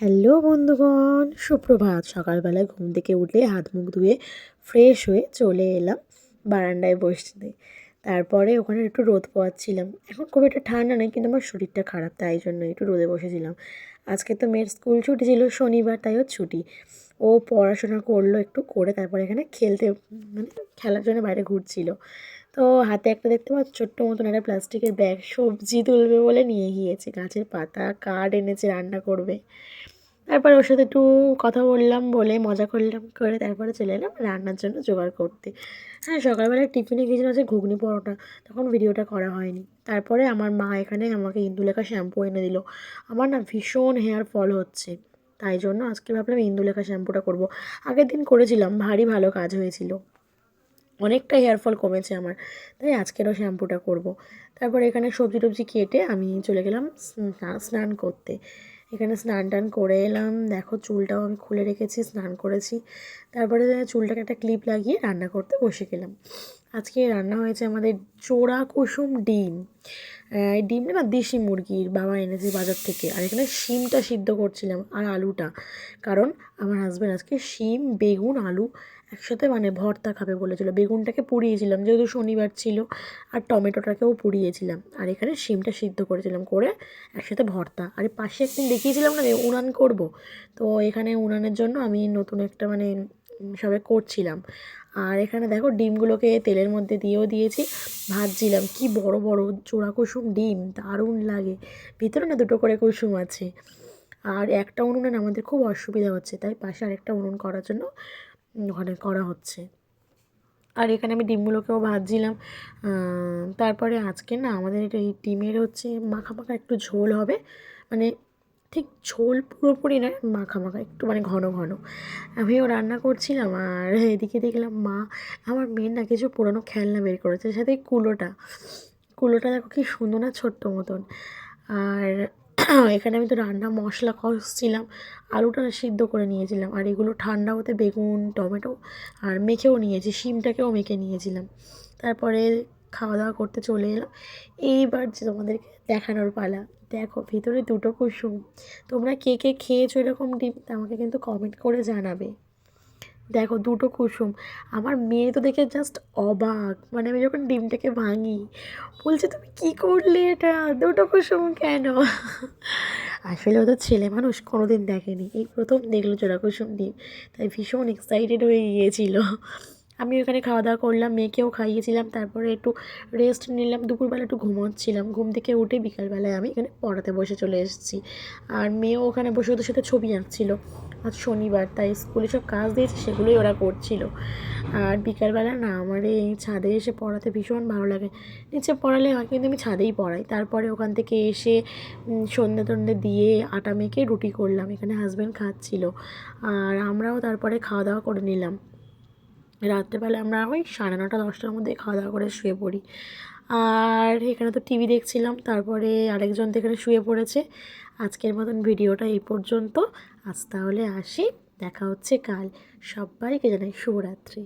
Hello বন্ধুগণ, সুপ্রভাত। সকালবেলায় ঘুম থেকে উঠে হাত মুখ ধুয়ে ফ্রেশ হয়ে চলে এলাম বারান্দায় বসতে। তারপরে ওখানে একটু রোদ পোয়াচ্ছিলাম। এখন খুব একটা ঠান্ডা নেই, কিন্তু আমার শরীরটা খারাপ, তাই জন্য একটু রোদে বসেছিলাম। আজকে তো মেয়ের স্কুল ছুটি ছিল, শনিবার, তাই ওর ছুটি। ও পড়াশোনা করলো, একটু করে তারপরে এখানে খেলতে মানে খেলার জন্য বাইরে ঘুরছিল। তো হাতে একটা দেখতে পাচ্ছ ছোট্ট মতন একটা প্লাস্টিকের ব্যাগ, সবজি তুলবে বলে নিয়ে গিয়েছে। গাছের পাতা কাঠ এনেছে, রান্না করবে। তারপরে ওর সাথে একটু কথা বললাম, বলে মজা করলাম, করে তারপরে চলে এলাম রান্নার জন্য জোগাড় করতে। হ্যাঁ, সকালবেলায় টিফিনে গিয়েছিলাম হচ্ছে ঘুগনি পরোটা, তখন ভিডিওটা করা হয়নি। তারপরে আমার মা এখানে আমাকে ইন্দুলেখা শ্যাম্পু এনে দিল। আমার না ভীষণ হেয়ার ফল হচ্ছে, তাই জন্য আজকে ভাবলাম ইন্দুলেখা শ্যাম্পুটা করব। আগের দিন করেছিলাম, ভারী ভালো কাজ হয়েছিল, অনেকটা হেয়ার ফল কমেছে আমার, তাই আজকেরও শ্যাম্পুটা করব। তারপরে এখানে সবজি টবজি কেটে আমি চলে গেলাম স্নান করতে। এখানে স্নান টান করে এলাম, দেখো চুলটাও আমি খুলে রেখেছি, স্নান করেছি। তারপরে চুলটাকে একটা ক্লিপ লাগিয়ে রান্না করতে বসে গেলাম। আজকে রান্না হয়েছে আমাদের জোড়া কুসুম ডিম। এই ডিমটা না দেশি মুরগির, বাবা এনেছে বাজার থেকে। আর এখানে শিমটা সিদ্ধ করছিলাম আর আলুটা, কারণ আমার হাজব্যান্ড আজকে শিম বেগুন আলু একসাথে ভর্তা খাবে বলেছিল। বেগুনটাকে পুড়িয়েছিলাম যেহেতু শনিবার ছিল, আর টমেটোটাকেও পুড়িয়েছিলাম, আর এখানে শিমটা সিদ্ধ করেছিলাম, করে একসাথে ভর্তা। আর পাশে একদিন দেখিয়েছিলাম না উনান করব, তো এখানে উনানের জন্য আমি নতুন একটা সবে করছিলাম। আর এখানে দেখো ডিমগুলোকে তেলের মধ্যে দিয়েও দিয়েছি, ভাজছিলাম। কি বড় বড় জোড়া কুসুম ডিম, দারুণ লাগে। ভিতরে না দুটো করে কুসুম আছে। আর একটা উনুনে না আমাদের খুব অসুবিধা হচ্ছে, তাই পাশে আরেকটা উনুন করার জন্য ওখানে করা হচ্ছে। আর এখানে আমি ডিমগুলোকেও ভাজছিলাম। তারপরে আজকে না আমাদের এই ডিমের হচ্ছে মাখা মাখা একটু ঝোল হবে, মানে ঠিক ঝোল পুরোপুরি নয়, মাখা মাখা একটু ঘন ঘন। আমিও রান্না করছিলাম, আর এদিকে দেখলাম মা আমার মেয়ের না কিছু পুরোনো খেলনা বের করেছে, সাথে কুলোটা। কুলোটা দেখো কি সুন্দর না, ছোট্ট মতন। আর এখানে আমি তো রান্না মশলা কষছিলাম, আলুটা সিদ্ধ করে নিয়েছিলাম, আর এগুলো ঠান্ডা হতে বেগুন টমেটো আর মেখেও নিয়েছি, শিমটাকেও মেখে নিয়েছিলাম। তারপরে খাওয়া দাওয়া করতে চলে এলাম। এইবার যে তোমাদেরকে দেখানোর পালা, দেখো ভিতরে দুটো কুসুম। তোমরা কে কে খেয়েছো এরকম ডিম, আমাকে কিন্তু কমেন্ট করে জানাবে। দেখো দুটো কুসুম, আমার মেয়ে তো দেখে জাস্ট অবাক। আমি যখন ডিমটাকে ভাঙি, বলছে তুমি কি করলে, এটা দুটো কুসুম কেন? আসলে ও তো ছেলে মানুষ, কোনোদিন দেখেনি, এই প্রথম দেখলো জোড়া কুসুম ডিম, তাই ভীষণ এক্সাইটেড হয়ে গিয়েছিল। আমি ওখানে খাওয়া দাওয়া করলাম, মেয়েকেও খাইয়েছিলাম, তারপরে একটু রেস্ট নিলাম। দুপুরবেলা একটু ঘুমোচ্ছিলাম, ঘুম থেকে উঠে বিকালবেলায় আমি এখানে পড়াতে বসে চলে এসেছি। আর মেয়েও ওখানে বসে ওদের সাথে ছবি আঁকছিল। আজ শনিবার, তাই স্কুলে সব কাজ দিয়েছে, সেগুলোই ওরা করছিল। আর বিকালবেলা না আমার এই ছাদে এসে পড়াতে ভীষণ ভালো লাগে। নিচে পড়ালে হয়, কিন্তু আমি ছাদেই পড়াই। তারপরে ওখান থেকে এসে সন্ধ্যে টন্ধে দিয়ে আটা মেখে রুটি করলাম, এখানে হাজব্যান্ড খাচ্ছিল। আর আমরাও তারপরে খাওয়া দাওয়া করে নিলাম। রাত্রেবেলা আমরা ওই 9:30-10টার মধ্যে খাওয়া দাওয়া করে শুয়ে পড়ি। আর এখানে তো টিভি দেখছিলাম, তারপরে আরেকজন তো এখানে শুয়ে পড়েছে। আজকের মতন ভিডিওটা এই পর্যন্ত। আজ তাহলে আসি, দেখা হচ্ছে কাল। সবাইকে জানাই শুভরাত্রি।